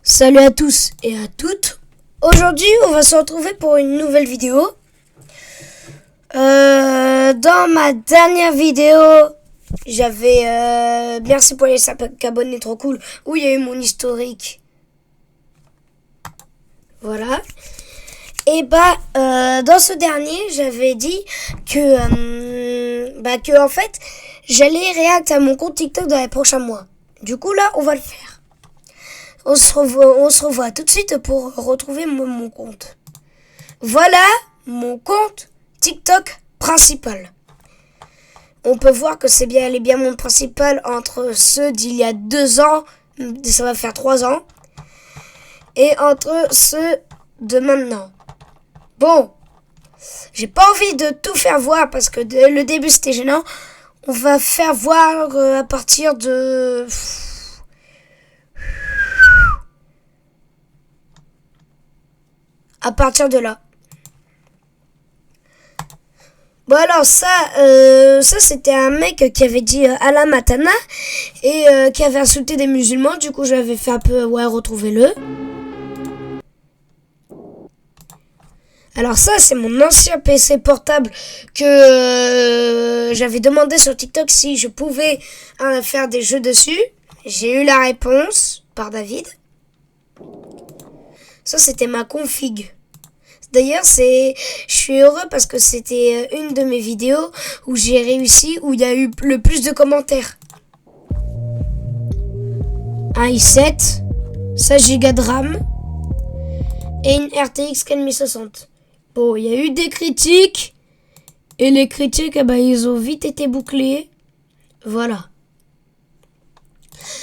Salut à tous et à toutes. Aujourd'hui, on va se retrouver pour une nouvelle vidéo. Dans ma dernière vidéo, j'avais merci pour les abonnés, trop cool, où il y a eu mon historique. Voilà. Et dans ce dernier, j'avais dit que en fait, j'allais réacter à mon compte TikTok dans les prochains mois. Du coup, là, on va le faire. On se revoit tout de suite pour retrouver mon compte. Voilà mon compte TikTok principal. On peut voir que c'est bien mon principal entre ceux d'il y a 2 ans, ça va faire 3 ans, et entre ceux de maintenant. Bon, j'ai pas envie de tout faire voir parce que le début c'était gênant. On va faire voir à partir de... À partir de là. Bon alors ça c'était un mec qui avait dit Allah Matana et qui avait insulté des musulmans. Du coup j'avais fait un peu retrouvez-le. Alors ça c'est mon ancien PC portable que j'avais demandé sur TikTok si je pouvais faire des jeux dessus. J'ai eu la réponse par David. Ça, c'était ma config. D'ailleurs, je suis heureux parce que c'était une de mes vidéos où j'ai réussi, où il y a eu le plus de commentaires. Un i7, 16 Go de RAM et une RTX 4060. Bon, il y a eu des critiques et les critiques, ils ont vite été bouclées. Voilà.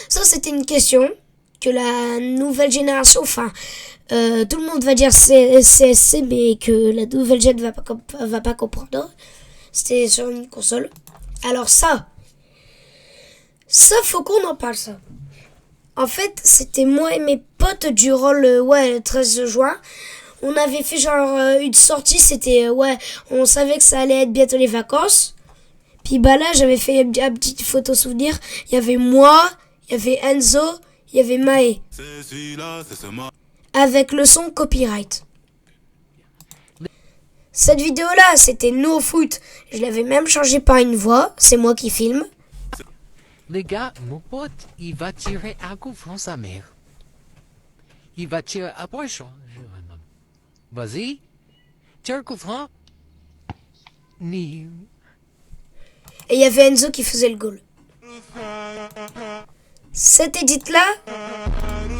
Ça, c'était une question que la nouvelle génération, tout le monde va dire CSC, mais que la nouvelle gen va pas comprendre. C'était sur une console. Alors ça faut qu'on en parle, ça. En fait, c'était moi et mes potes durant le 13 juin. On avait fait une sortie, c'était on savait que ça allait être bientôt les vacances. Puis là, j'avais fait une petite photo souvenir. Il y avait moi, il y avait Enzo, il y avait Maë. Avec le son copyright. Cette vidéo-là, c'était nous au foot. Je l'avais même changé par une voix. C'est moi qui filme. Les gars, mon pote, il va tirer un coup franc sa mère. Il va tirer à poisson. Vas-y. Tire un coup franc. Ni. Et il y avait Enzo qui faisait le goal. Cette édite-là,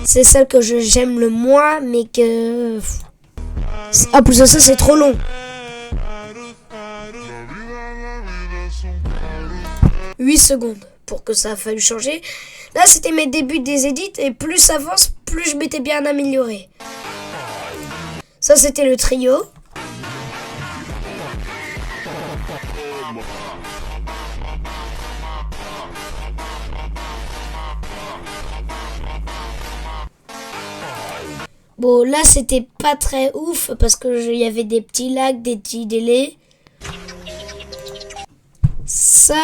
c'est celle que j'aime le moins, mais que... En plus de ça, c'est trop long. 8 secondes pour que ça a fallu changer. Là, c'était mes débuts des édits, et plus ça avance, plus je m'étais bien amélioré. Ça, c'était le trio. Bon, là, c'était pas très ouf parce que il y avait des petits lags, des petits délais. Ça...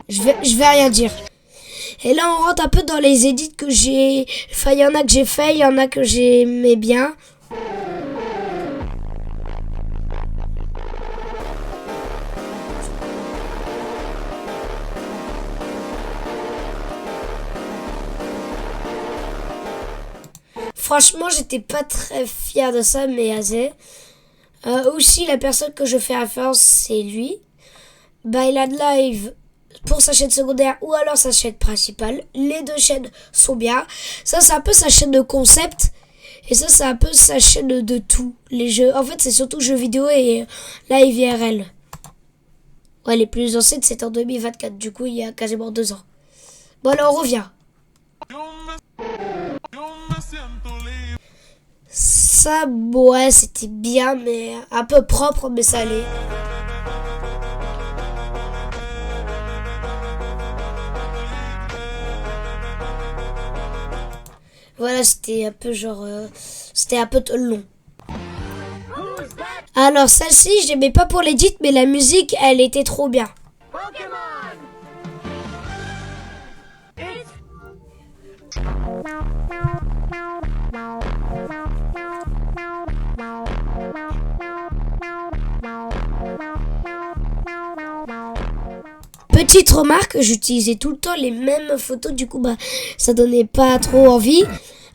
Je vais rien dire. Et là, on rentre un peu dans les edits que j'ai... Enfin, il y en a que j'ai fait, il y en a que j'aimais bien. Franchement, j'étais pas très fier de ça, mais assez. Aussi, la personne que je fais référence, c'est lui. Il a de live pour sa chaîne secondaire ou alors sa chaîne principale. Les deux chaînes sont bien. Ça, c'est un peu sa chaîne de concept. Et ça, c'est un peu sa chaîne de tout. Les jeux. En fait, c'est surtout jeux vidéo et live IRL. Ouais, les plus anciennes, c'est en 2024. Du coup, il y a quasiment 2 ans. Bon, alors, on revient. Ça, c'était bien, mais un peu propre, mais ça allait. Voilà, c'était un peu c'était un peu long. Alors celle-ci, je l'aimais pas pour l'édit, mais la musique, elle était trop bien. Petite remarque, j'utilisais tout le temps les mêmes photos, du coup ça donnait pas trop envie.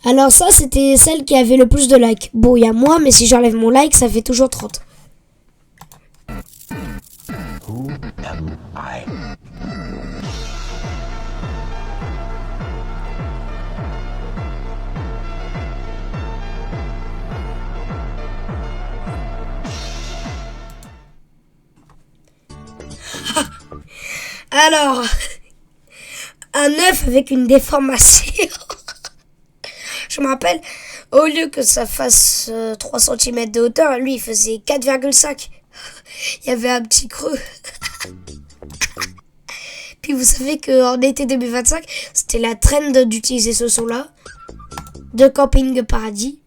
Alors ça, c'était celle qui avait le plus de likes. Bon, il y a moi, mais si j'enlève mon like, ça fait toujours 30. Who am I? Alors, un œuf avec une déformation. Je me rappelle, au lieu que ça fasse 3 cm de hauteur, lui, il faisait 4,5. Il y avait un petit creux. Puis vous savez qu'en été 2025, c'était la trend d'utiliser ce son-là. De Camping Paradis.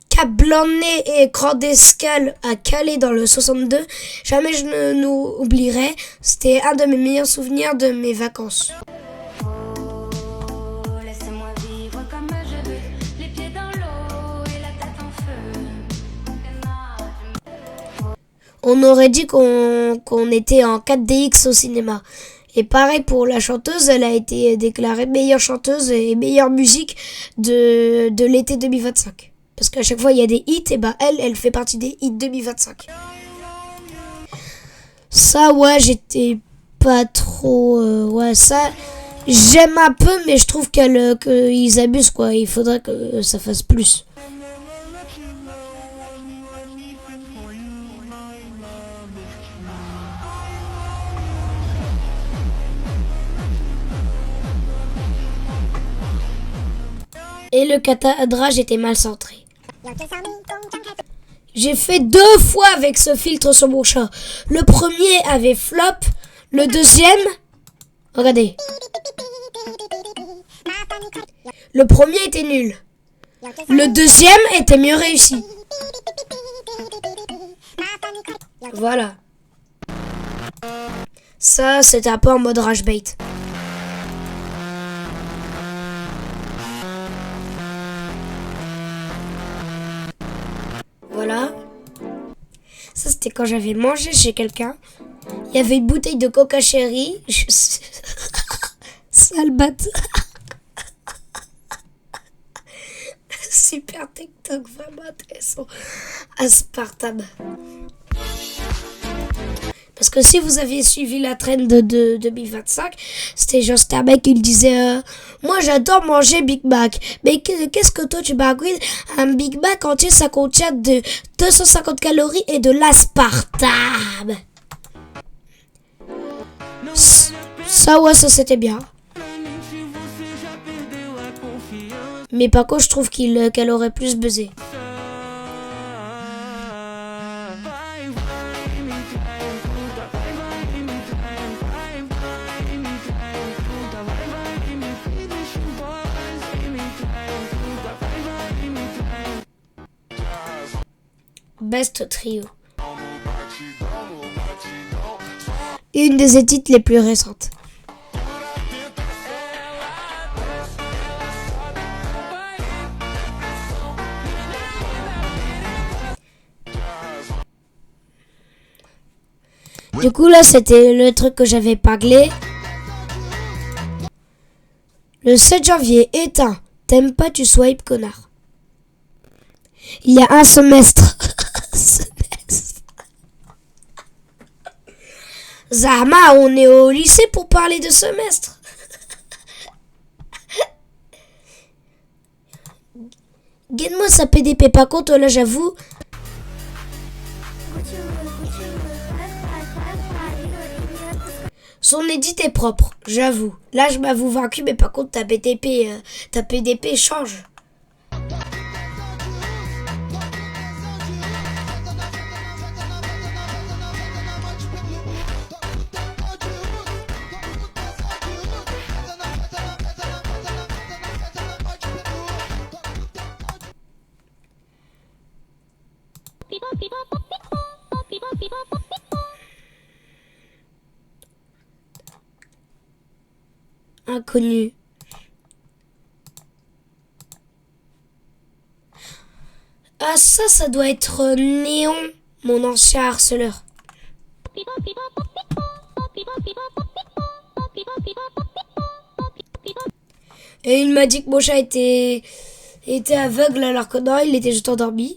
Cap Blanc-Nez et Grand d'Escale à Calais dans le 62. Jamais je ne nous oublierai. C'était un de mes meilleurs souvenirs de mes vacances. Laisse-moi vivre comme je veux, les pieds dans l'eau et la tête en feu. On aurait dit qu'on était en 4DX au cinéma. Et pareil pour la chanteuse, elle a été déclarée meilleure chanteuse et meilleure musique de l'été 2025. Parce qu'à chaque fois il y a des hits, et elle fait partie des hits 2025. Ça, ouais, j'étais pas trop... ouais, ça, j'aime un peu, mais je trouve qu'ils abusent, quoi. Il faudrait que ça fasse plus. Et le cadrage était mal centré. J'ai fait 2 fois avec ce filtre sur mon chat. Le premier avait flop. Le deuxième... Regardez. Le premier était nul. Le deuxième était mieux réussi. Voilà. Ça, c'était un peu en mode rage bait. Voilà. Ça, c'était quand j'avais mangé chez quelqu'un. Il y avait une bouteille de Coca Cherry. Sale bâtard. Super TikTok, vraiment intéressant. Aspartame. Parce que si vous aviez suivi la trend de 2025, c'était un mec qui disait moi j'adore manger Big Mac. Mais qu'est-ce que toi tu baguines? Un Big Mac entier, ça contient de 250 calories et de l'aspartame. Ça, ouais, ça c'était bien. Mais par contre, je trouve qu'elle aurait plus buzzé. Best Trio. Une des édits les plus récentes. Du coup là c'était le truc que j'avais épinglé. Le 7 janvier éteint. T'aimes pas, tu swipe, connard. Il y a un semestre. Zahma, on est au lycée pour parler de semestre. Gaine-moi sa PDP, par contre là j'avoue. Son édit est propre, j'avoue. Là je m'avoue vaincu, mais par contre ta PDP change. Inconnu. Ah, ça doit être Néon, mon ancien harceleur. Et il m'a dit que mon chat était aveugle alors que non, il était juste endormi.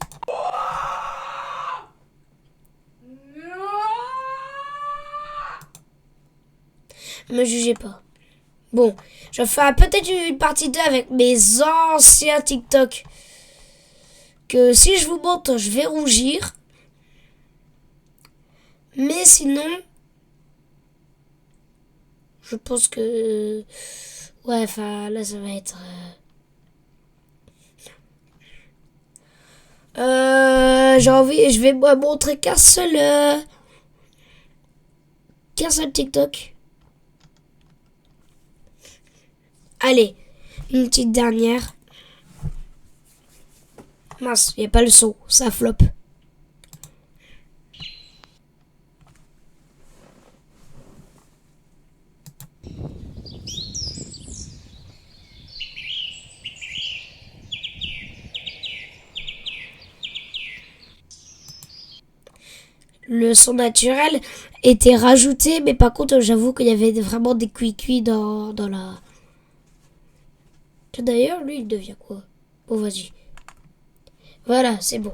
Me jugez pas. Bon, je ferai peut-être une partie 2 avec mes anciens TikTok. Que si je vous montre, je vais rougir. Mais sinon, je pense que... Ouais, enfin, là, ça va être... je vais me montrer qu'un seul TikTok. Allez, une petite dernière. Mince, il n'y a pas le son, ça flop. Le son naturel était rajouté, mais par contre, j'avoue qu'il y avait vraiment des cuits dans la... D'ailleurs, lui, il devient quoi? Bon, vas-y. Voilà, c'est bon.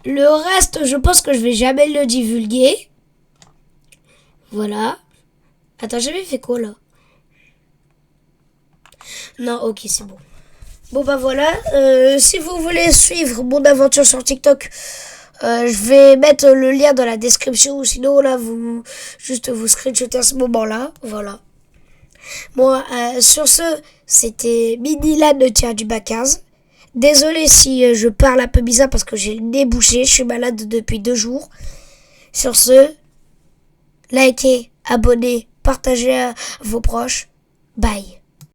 Le reste, je pense que je vais jamais le divulguer. Voilà. Attends, j'avais fait quoi, là? Non, ok, c'est bon. Bon, bah voilà. Si vous voulez suivre mon aventure sur TikTok... je vais mettre le lien dans la description ou sinon là vous screenshotez à ce moment-là, voilà. Bon, sur ce, c'était Minilan de Tir du Bas 15. Désolé si je parle un peu bizarre parce que j'ai le nez bouché, je suis malade depuis 2 jours. Sur ce, likez, abonnez, partagez à vos proches. Bye.